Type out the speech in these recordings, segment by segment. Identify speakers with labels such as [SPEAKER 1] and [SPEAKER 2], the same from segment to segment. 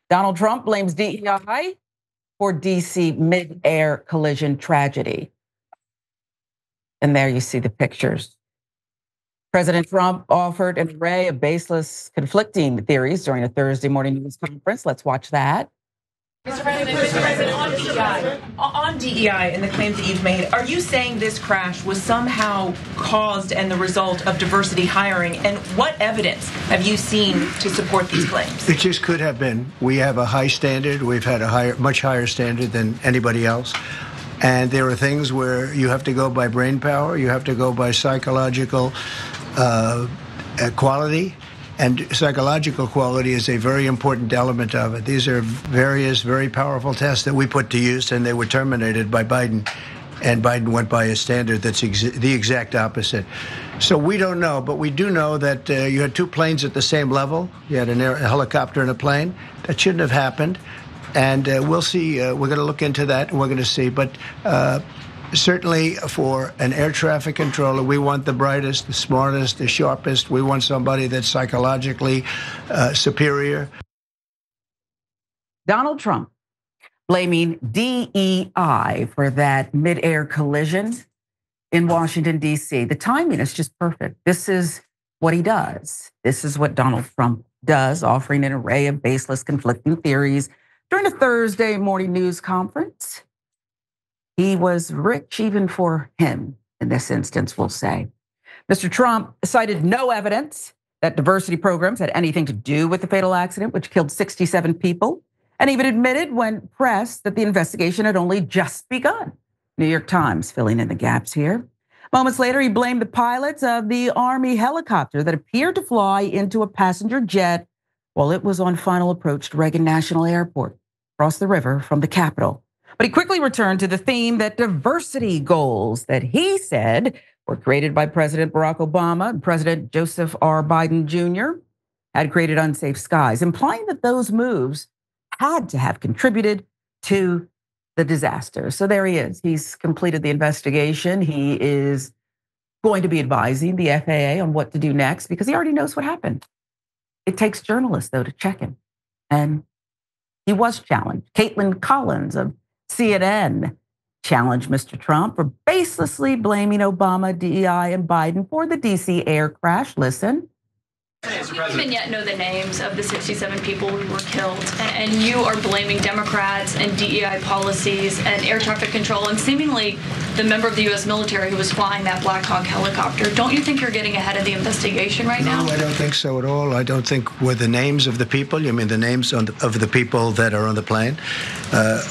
[SPEAKER 1] Donald Trump blames DEI for DC mid-air collision tragedy. And there you see the pictures. President Trump offered an array of baseless, conflicting theories during a Thursday morning news conference. Let's watch that.
[SPEAKER 2] Mr. President, on DEI and the claims that you've made, are you saying this crash was somehow caused and the result of diversity hiring? And what evidence have you seen to support these claims?
[SPEAKER 3] It just could have been. We have a high standard. We've had a much higher standard than anybody else. And there are things where you have to go by brain power. You have to go by psychological quality. And psychological quality is a very important element of it. These are various very powerful tests that we put to use, and they were terminated by Biden. And Biden went by a standard that's the exact opposite. So we don't know, but we do know that you had two planes at the same level. You had a helicopter and a plane. That shouldn't have happened. And we'll see. We're going to look into that, and we're going to see. But certainly for an air traffic controller, we want the brightest, the smartest, the sharpest. We want somebody that's psychologically superior.
[SPEAKER 1] Donald Trump blaming DEI for that mid-air collision in Washington, D.C. The timing is just perfect. This is what he does. This is what Donald Trump does, offering an array of baseless, conflicting theories during a Thursday morning news conference. He was rich even for him in this instance, we'll say. Mr. Trump cited no evidence that diversity programs had anything to do with the fatal accident, which killed 67 people, and even admitted when pressed that the investigation had only just begun. New York Times filling in the gaps here. Moments later, he blamed the pilots of the Army helicopter that appeared to fly into a passenger jet while it was on final approach to Reagan National Airport, across the river from the Capitol. But he quickly returned to the theme that diversity goals that he said were created by President Barack Obama and President Joseph R. Biden Jr. had created unsafe skies, implying that those moves had to have contributed to the disaster. So there he is. He's completed the investigation. He is going to be advising the FAA on what to do next because he already knows what happened. It takes journalists, though, to check him. And he was challenged. Caitlin Collins of CNN challenged Mr. Trump for baselessly blaming Obama, DEI, and Biden for the DC air crash. Listen.
[SPEAKER 4] Do you even yet know the names of the 67 people who were killed? And you are blaming Democrats and DEI policies and air traffic control and seemingly the member of the U.S. military who was flying that Black Hawk helicopter. Don't you think you're getting ahead of the investigation right now?
[SPEAKER 3] No, I don't think so at all. I don't think were the names of the people. You mean the names of the people that are on the plane?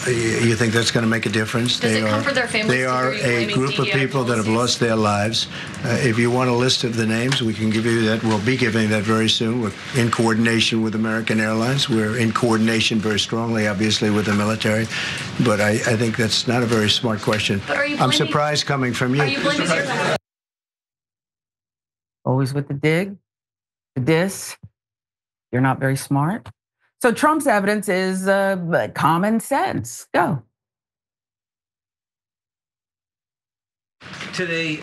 [SPEAKER 3] You think that's going to make a difference?
[SPEAKER 4] Does it comfort their families?
[SPEAKER 3] They are a group of people that have lost their lives. If you want a list of the names, we can give you that. We'll be giving that very soon. We're in coordination with American Airlines. We're in coordination very strongly, obviously, with the military. But I think that's not a very smart question.
[SPEAKER 4] But are you
[SPEAKER 3] I'm surprised coming from you.
[SPEAKER 4] Are you blaming your...
[SPEAKER 1] Always with the dig, the diss. You're not very smart. So Trump's evidence is common sense. Go.
[SPEAKER 5] Today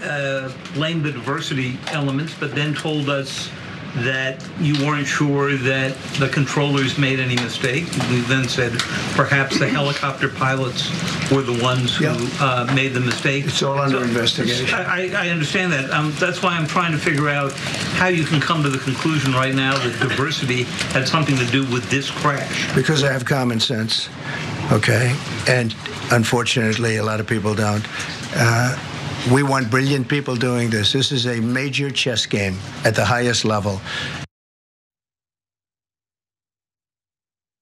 [SPEAKER 5] blamed the diversity elements, but then told us that you weren't sure that the controllers made any mistake. We then said perhaps the helicopter pilots were the ones who made the mistake.
[SPEAKER 3] It's all under investigation.
[SPEAKER 5] I understand that. That's why I'm trying to figure out how you can come to the conclusion right now that diversity had something to do with this crash.
[SPEAKER 3] Because I have common sense, okay? And unfortunately, a lot of people don't. We want brilliant people doing this. This is a major chess game at the highest level.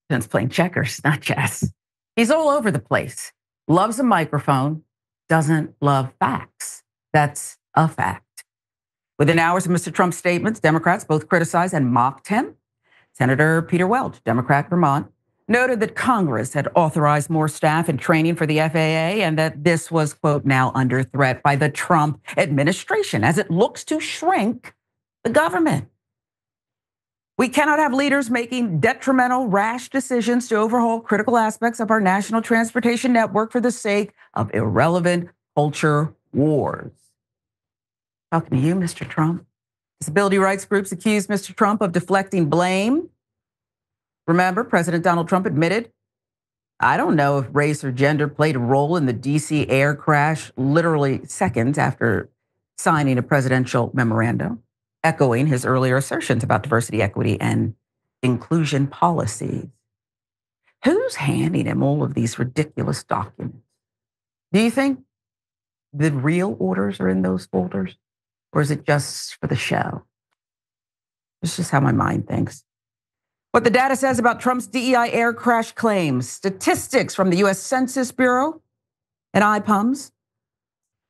[SPEAKER 1] Since playing checkers, not chess. He's all over the place. Loves a microphone, doesn't love facts. That's a fact. Within hours of Mr. Trump's statements, Democrats both criticized and mocked him. Senator Peter Welch, Democrat, Vermont, noted that Congress had authorized more staff and training for the FAA and that this was, quote, now under threat by the Trump administration as it looks to shrink the government. We cannot have leaders making detrimental, rash decisions to overhaul critical aspects of our national transportation network for the sake of irrelevant culture wars. Talking to you, Mr. Trump. Disability rights groups accuse Mr. Trump of deflecting blame Remember, President Donald Trump admitted, I don't know if race or gender played a role in the DC air crash literally seconds after signing a presidential memorandum, echoing his earlier assertions about diversity, equity, and inclusion policies. Who's handing him all of these ridiculous documents? Do you think the real orders are in those folders? Or is it just for the show? It's just how my mind thinks. What the data says about Trump's DEI air crash claims, statistics from the US Census Bureau and IPUMS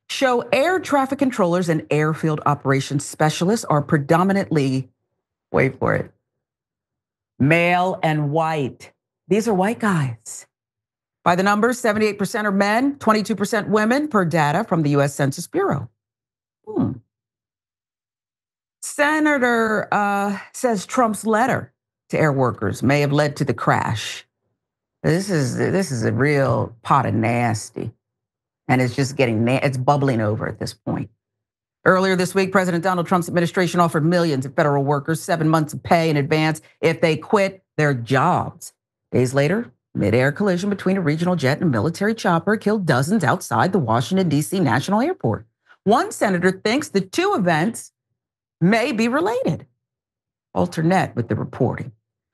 [SPEAKER 1] show air traffic controllers and airfield operations specialists are predominantly, wait for it, male and white. These are white guys. By the numbers, 78% are men, 22% women per data from the US Census Bureau. Senator says Trump's letter to air workers may have led to the crash. This is a real pot of nasty. And it's just it's bubbling over at this point. Earlier this week, President Donald Trump's administration offered millions of federal workers 7 months of pay in advance if they quit their jobs. Days later, midair collision between a regional jet and a military chopper killed dozens outside the Washington, D.C. National Airport. One senator thinks the two events may be related. Alternate with the reporting.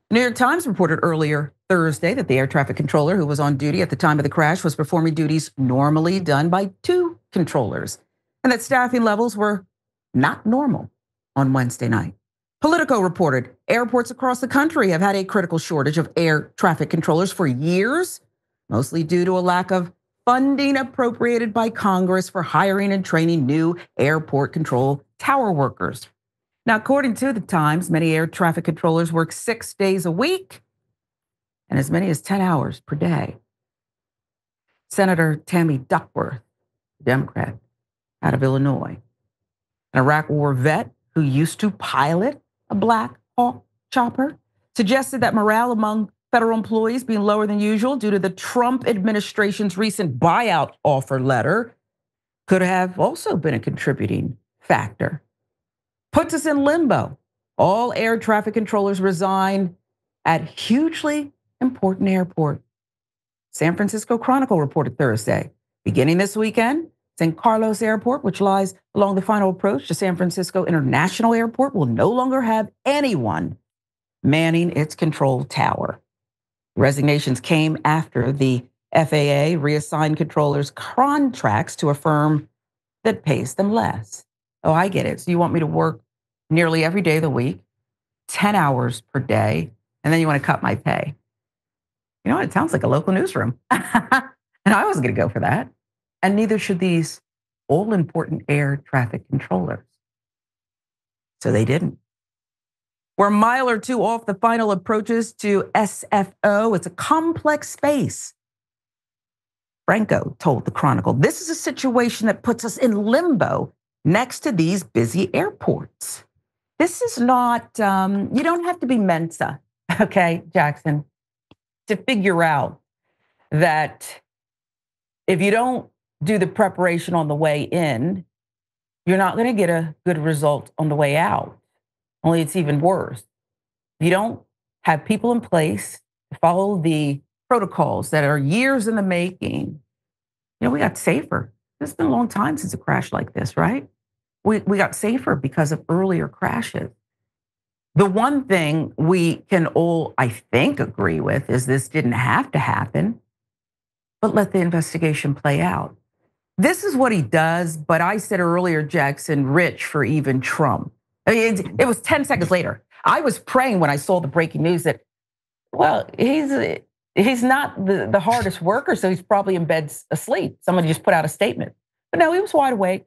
[SPEAKER 1] The New York Times reported earlier Thursday that the air traffic controller who was on duty at the time of the crash was performing duties normally done by two controllers, and that staffing levels were not normal on Wednesday night. Politico reported airports across the country have had a critical shortage of air traffic controllers for years, mostly due to a lack of funding appropriated by Congress for hiring and training new airport control tower workers. Now, according to the Times, many air traffic controllers work 6 days a week and as many as 10 hours per day. Senator Tammy Duckworth, Democrat out of Illinois, an Iraq War vet who used to pilot a Black Hawk chopper, suggested that morale among federal employees being lower than usual due to the Trump administration's recent buyout offer letter could have also been a contributing factor. Puts us in limbo. All air traffic controllers resign at hugely important airport. San Francisco Chronicle reported Thursday. Beginning this weekend, San Carlos Airport, which lies along the final approach to San Francisco International Airport, will no longer have anyone manning its control tower. Resignations came after the FAA reassigned controllers contracts to a firm that pays them less. Oh, I get it. So you want me to work nearly every day of the week, 10 hours per day, and then you want to cut my pay. You know, it sounds like a local newsroom. And I wasn't going to go for that. And neither should these all-important air traffic controllers. So they didn't. We're a mile or two off the final approaches to SFO. It's a complex space. Franco told the Chronicle, this is a situation that puts us in limbo next to these busy airports. This is not, you don't have to be Mensa, okay, Jackson, to figure out that if you don't do the preparation on the way in, you're not going to get a good result on the way out. Only it's even worse. You don't have people in place to follow the protocols that are years in the making. You know, we got safer. It's been a long time since a crash like this, right? We got safer because of earlier crashes. The one thing we can all, I think, agree with is this didn't have to happen, but let the investigation play out. This is what he does, but I said earlier, Jackson, rich for even Trump. I mean, it was 10 seconds later. I was praying when I saw the breaking news that, well, he's not the hardest worker, so he's probably in bed asleep. Somebody just put out a statement. But no, he was wide awake.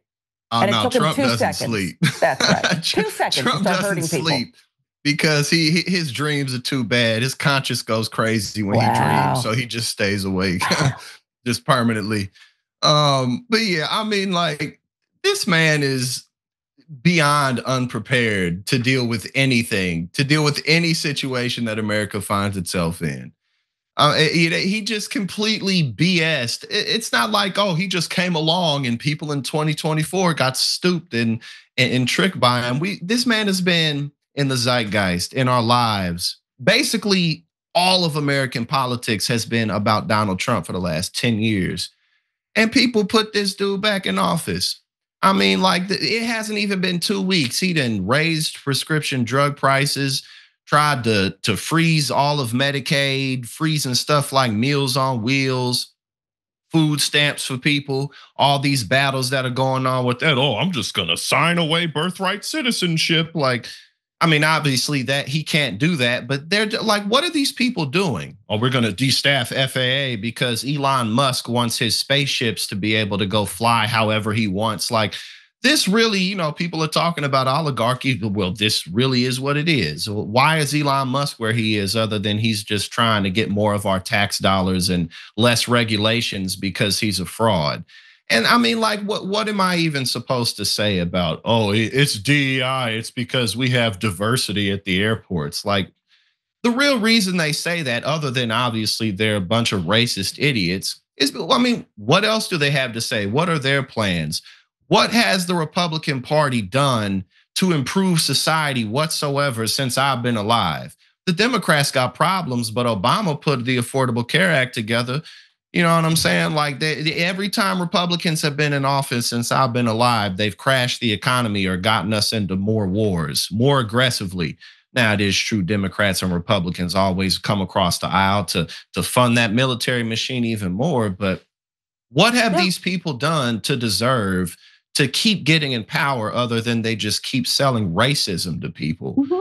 [SPEAKER 1] And
[SPEAKER 6] no,
[SPEAKER 1] it took him
[SPEAKER 6] Trump
[SPEAKER 1] 2
[SPEAKER 6] doesn't
[SPEAKER 1] seconds.
[SPEAKER 6] sleep.
[SPEAKER 1] That's right. 2 seconds
[SPEAKER 6] Trump
[SPEAKER 1] to start hurting
[SPEAKER 6] doesn't
[SPEAKER 1] people.
[SPEAKER 6] sleep because his dreams are too bad. His conscience goes crazy when he dreams, so he just stays awake, just permanently. But yeah, I mean, like, this man is beyond unprepared to deal with anything, to deal with any situation that America finds itself in. He just completely BS'd. It's not like, oh, he just came along and people in 2024 got stooped and tricked by him. This man has been in the zeitgeist, in our lives, basically all of American politics has been about Donald Trump for the last 10 years. And people put this dude back in office. I mean, like, it hasn't even been 2 weeks. He done raised prescription drug prices, tried to freeze all of Medicaid, freezing stuff like Meals on Wheels, food stamps for people, all these battles that are going on with that. Oh, I'm just gonna sign away birthright citizenship. Like, I mean, obviously that he can't do that, but they're like, what are these people doing? Oh, we're gonna destaff FAA because Elon Musk wants his spaceships to be able to go fly however he wants. Like, this really, people are talking about oligarchy. Well, this really is what it is. Why is Elon Musk where he is, other than he's just trying to get more of our tax dollars and less regulations because he's a fraud? And I mean, like, what am I even supposed to say about, oh, it's DEI, it's because we have diversity at the airports? Like, the real reason they say that, other than obviously they're a bunch of racist idiots, is, I mean, what else do they have to say? What are their plans? What has the Republican Party done to improve society whatsoever since I've been alive? The Democrats got problems, but Obama put the Affordable Care Act together. You know what I'm saying? Like, every time Republicans have been in office since I've been alive, they've crashed the economy or gotten us into more wars, more aggressively. Now, it is true Democrats and Republicans always come across the aisle to fund that military machine even more. But what have these people done to deserve to keep getting in power, other than they just keep selling racism to people?
[SPEAKER 1] Mm-hmm.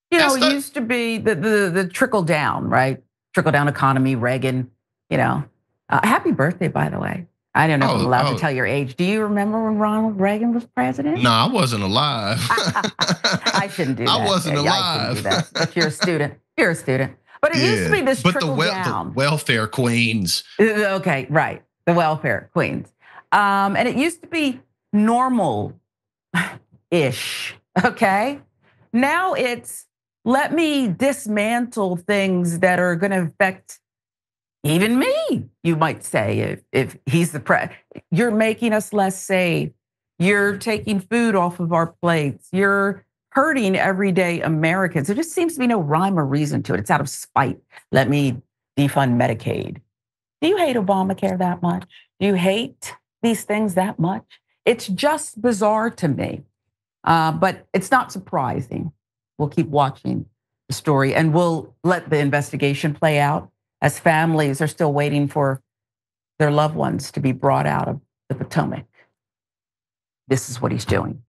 [SPEAKER 1] It used to be the trickle down, right? Trickle down economy, Reagan, happy birthday, by the way. I don't know if I'm allowed to tell your age. Do you remember when Ronald Reagan was president?
[SPEAKER 6] No, I wasn't alive.
[SPEAKER 1] I shouldn't do that.
[SPEAKER 6] I wasn't alive.
[SPEAKER 1] I shouldn't do that. But you're a student. You're a student. But it used to be this trickle down.
[SPEAKER 6] The welfare queens.
[SPEAKER 1] Okay, right. The welfare queens. And it used to be normal-ish, okay? Now it's, let me dismantle things that are going to affect even me, you might say, if he's the you're making us less safe. You're taking food off of our plates. You're hurting everyday Americans. There just seems to be no rhyme or reason to it. It's out of spite. Let me defund Medicaid. Do you hate Obamacare that much? Do you hate these things that much? It's just bizarre to me, but it's not surprising. We'll keep watching the story, and we'll let the investigation play out as families are still waiting for their loved ones to be brought out of the Potomac. This is what he's doing.